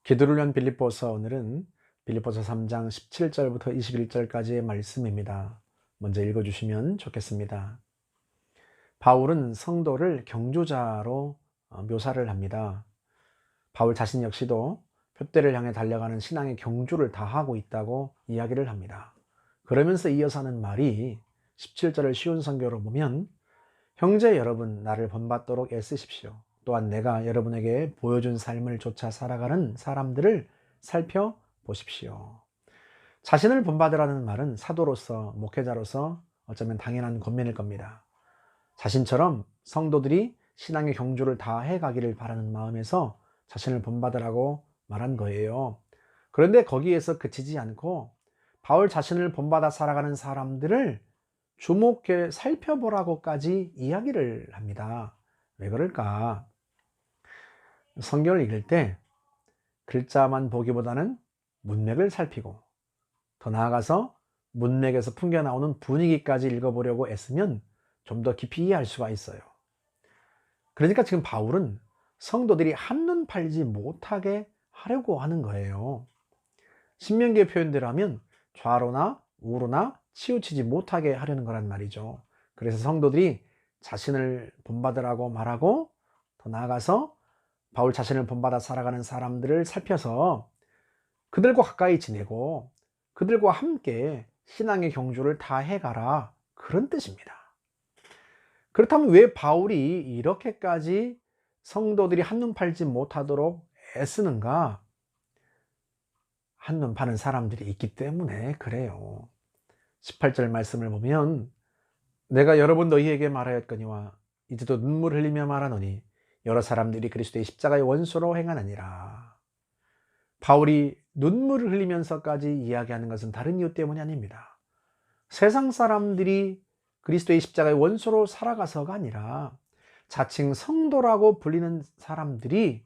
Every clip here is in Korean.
기도를 위한 빌립보서, 오늘은 빌립보서 3장 17절부터 21절까지의 말씀입니다. 먼저 읽어주시면 좋겠습니다. 바울은 성도를 경주자로 묘사를 합니다. 바울 자신 역시도 표대를 향해 달려가는 신앙의 경주를 다하고 있다고 이야기를 합니다. 그러면서 이어서 하는 말이 17절을 쉬운 성경으로 보면, 형제 여러분, 나를 본받도록 애쓰십시오. 또한 내가 여러분에게 보여준 삶을 좇아 살아가는 사람들을 살펴보십시오. 자신을 본받으라는 말은 사도로서, 목회자로서 어쩌면 당연한 권면일 겁니다. 자신처럼 성도들이 신앙의 경주를 다 해가기를 바라는 마음에서 자신을 본받으라고 말한 거예요. 그런데 거기에서 그치지 않고 바울 자신을 본받아 살아가는 사람들을 주목해 살펴보라고까지 이야기를 합니다. 왜 그럴까? 성경을 읽을 때 글자만 보기보다는 문맥을 살피고, 더 나아가서 문맥에서 풍겨나오는 분위기까지 읽어보려고 애쓰면 좀 더 깊이 이해할 수가 있어요. 그러니까 지금 바울은 성도들이 한눈 팔지 못하게 하려고 하는 거예요. 신명기의 표현대로 하면 좌로나 우로나 치우치지 못하게 하려는 거란 말이죠. 그래서 성도들이 자신을 본받으라고 말하고, 더 나아가서 바울 자신을 본받아 살아가는 사람들을 살펴서 그들과 가까이 지내고 그들과 함께 신앙의 경주를 다 해가라, 그런 뜻입니다. 그렇다면 왜 바울이 이렇게까지 성도들이 한눈 팔지 못하도록 애쓰는가? 한눈 파는 사람들이 있기 때문에 그래요. 18절 말씀을 보면, 내가 여러 번 너희에게 말하였거니와 이제도 눈물 흘리며 말하노니 여러 사람들이 그리스도의 십자가의 원수로 행하느니라. 바울이 눈물을 흘리면서까지 이야기하는 것은 다른 이유 때문이 아닙니다. 세상 사람들이 그리스도의 십자가의 원수로 살아가서가 아니라 자칭 성도라고 불리는 사람들이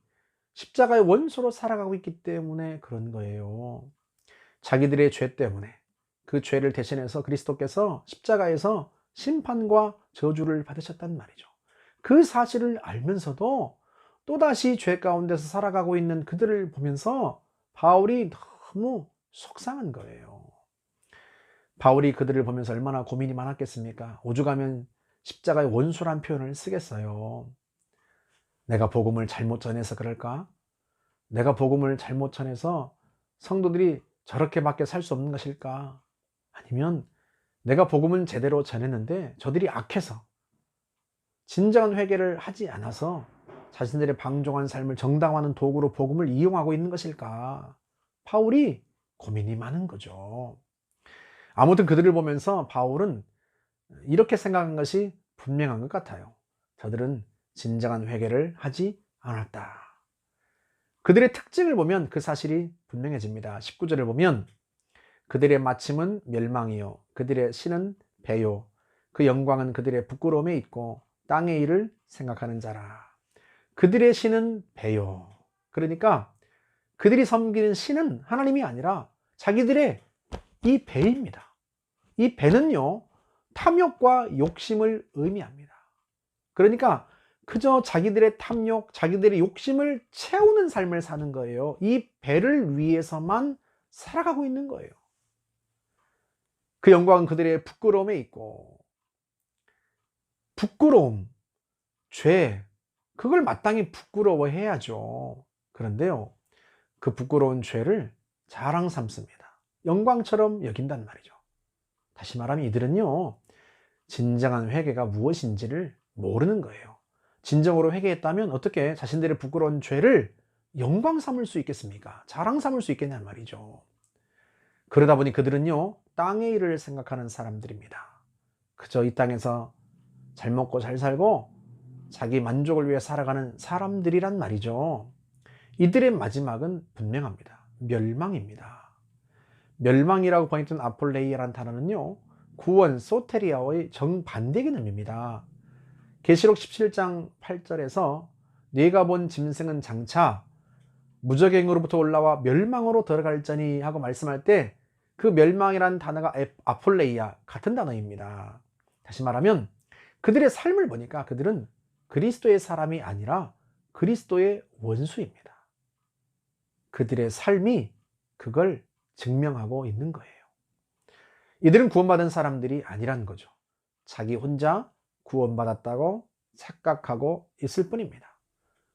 십자가의 원수로 살아가고 있기 때문에 그런 거예요. 자기들의 죄 때문에 그 죄를 대신해서 그리스도께서 십자가에서 심판과 저주를 받으셨단 말이죠. 그 사실을 알면서도 또다시 죄 가운데서 살아가고 있는 그들을 보면서 바울이 너무 속상한 거예요. 바울이 그들을 보면서 얼마나 고민이 많았겠습니까? 오죽하면 십자가의 원수란 표현을 쓰겠어요. 내가 복음을 잘못 전해서 그럴까? 내가 복음을 잘못 전해서 성도들이 저렇게밖에 살 수 없는 것일까? 아니면 내가 복음은 제대로 전했는데 저들이 악해서, 진정한 회개를 하지 않아서 자신들의 방종한 삶을 정당화하는 도구로 복음을 이용하고 있는 것일까? 바울이 고민이 많은 거죠. 아무튼 그들을 보면서 바울은 이렇게 생각한 것이 분명한 것 같아요. 저들은 진정한 회개를 하지 않았다. 그들의 특징을 보면 그 사실이 분명해집니다. 19절을 보면, 그들의 마침은 멸망이요 그들의 신은 배요 그 영광은 그들의 부끄러움에 있고 땅의 일을 생각하는 자라. 그들의 신은 배요. 그러니까 그들이 섬기는 신은 하나님이 아니라 자기들의 이 배입니다. 이 배는요, 탐욕과 욕심을 의미합니다. 그러니까 그저 자기들의 탐욕, 자기들의 욕심을 채우는 삶을 사는 거예요. 이 배를 위해서만 살아가고 있는 거예요. 그 영광은 그들의 부끄러움에 있고, 부끄러움, 죄, 그걸 마땅히 부끄러워해야죠. 그런데요, 그 부끄러운 죄를 자랑 삼습니다. 영광처럼 여긴단 말이죠. 다시 말하면 이들은요, 진정한 회개가 무엇인지를 모르는 거예요. 진정으로 회개했다면 어떻게 자신들의 부끄러운 죄를 영광 삼을 수 있겠습니까? 자랑 삼을 수 있겠냐는 말이죠. 그러다 보니 그들은요, 땅의 일을 생각하는 사람들입니다. 그저 이 땅에서 잘 먹고 잘 살고 자기 만족을 위해 살아가는 사람들이란 말이죠. 이들의 마지막은 분명합니다. 멸망입니다. 멸망이라고 번역된 아폴레이아란 단어는요, 구원 소테리아의 정반대 개념입니다. 계시록 17장 8절에서 네가 본 짐승은 장차 무적행으로부터 올라와 멸망으로 들어갈지니 하고 말씀할 때, 그 멸망이란 단어가 아폴레이아, 같은 단어입니다. 다시 말하면 그들의 삶을 보니까 그들은 그리스도의 사람이 아니라 그리스도의 원수입니다. 그들의 삶이 그걸 증명하고 있는 거예요. 이들은 구원받은 사람들이 아니란 거죠. 자기 혼자 구원받았다고 착각하고 있을 뿐입니다.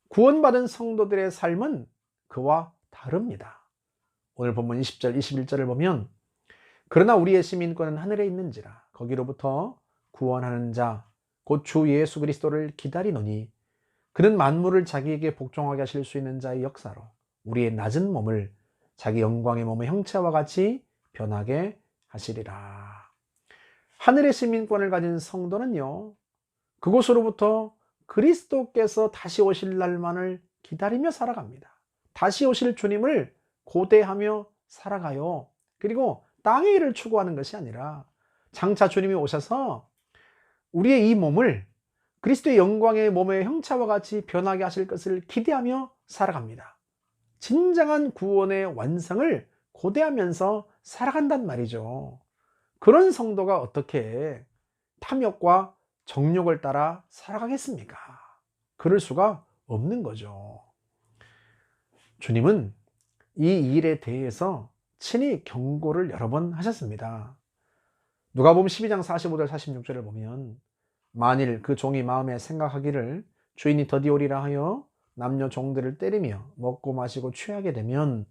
구원받은 성도들의 삶은 그와 다릅니다. 오늘 본문 20절, 21절을 보면 그러나 우리의 시민권은 하늘에 있는지라 거기로부터 구원하는 자 곧 주 예수 그리스도를 기다리노니 그는 만물을 자기에게 복종하게 하실 수 있는 자의 역사로 우리의 낮은 몸을 자기 영광의 몸의 형체와 같이 변하게 하시리라. 하늘의 시민권을 가진 성도는요, 그곳으로부터 그리스도께서 다시 오실 날만을 기다리며 살아갑니다. 다시 오실 주님을 고대하며 살아가요. 그리고 땅의 일을 추구하는 것이 아니라 장차 주님이 오셔서 우리의 이 몸을 그리스도의 영광의 몸의 형체와 같이 변하게 하실 것을 기대하며 살아갑니다. 진정한 구원의 완성을 고대하면서 살아간단 말이죠. 그런 성도가 어떻게 탐욕과 정욕을 따라 살아가겠습니까? 그럴 수가 없는 거죠. 주님은 이 일에 대해서 친히 경고를 여러 번 하셨습니다. 누가복음 12장 45절 46절을 보면 만일 그 종이 마음에 생각하기를 주인이 더디 오리라 하여 남녀 종들을 때리며 먹고 마시고 취하게 되면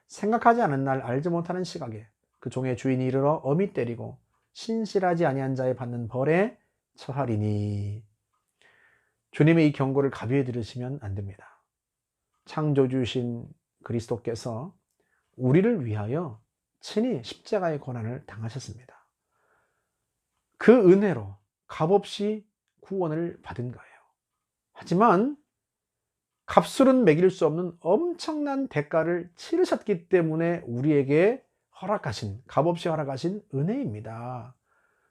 생각하지 않은 날 알지 못하는 시각에 그 종의 주인이 이르러 엄히 때리고 신실하지 아니한 자에 받는 벌에 처하리니. 주님의 이 경고를 가벼이 들으시면 안 됩니다. 창조주신 그리스도께서 우리를 위하여 친히 십자가의 고난을 당하셨습니다. 그 은혜로 값없이 구원을 받은 거예요. 하지만 값으로는 매길 수 없는 엄청난 대가를 치르셨기 때문에 우리에게 허락하신, 값없이 허락하신 은혜입니다.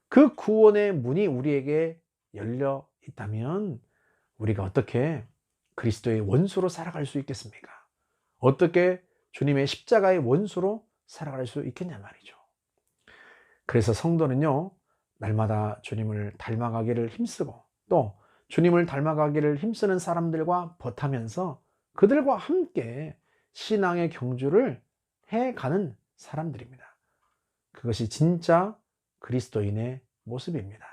그 구원의 문이 우리에게 열려 있다면 우리가 어떻게 그리스도의 원수로 살아갈 수 있겠습니까? 어떻게 주님의 십자가의 원수로 살아갈 수 있겠냐 말이죠. 그래서 성도는요, 날마다 주님을 닮아가기를 힘쓰고 또 주님을 닮아가기를 힘쓰는 사람들과 벗하면서 그들과 함께 신앙의 경주를 해가는 사람들입니다. 그것이 진짜 그리스도인의 모습입니다.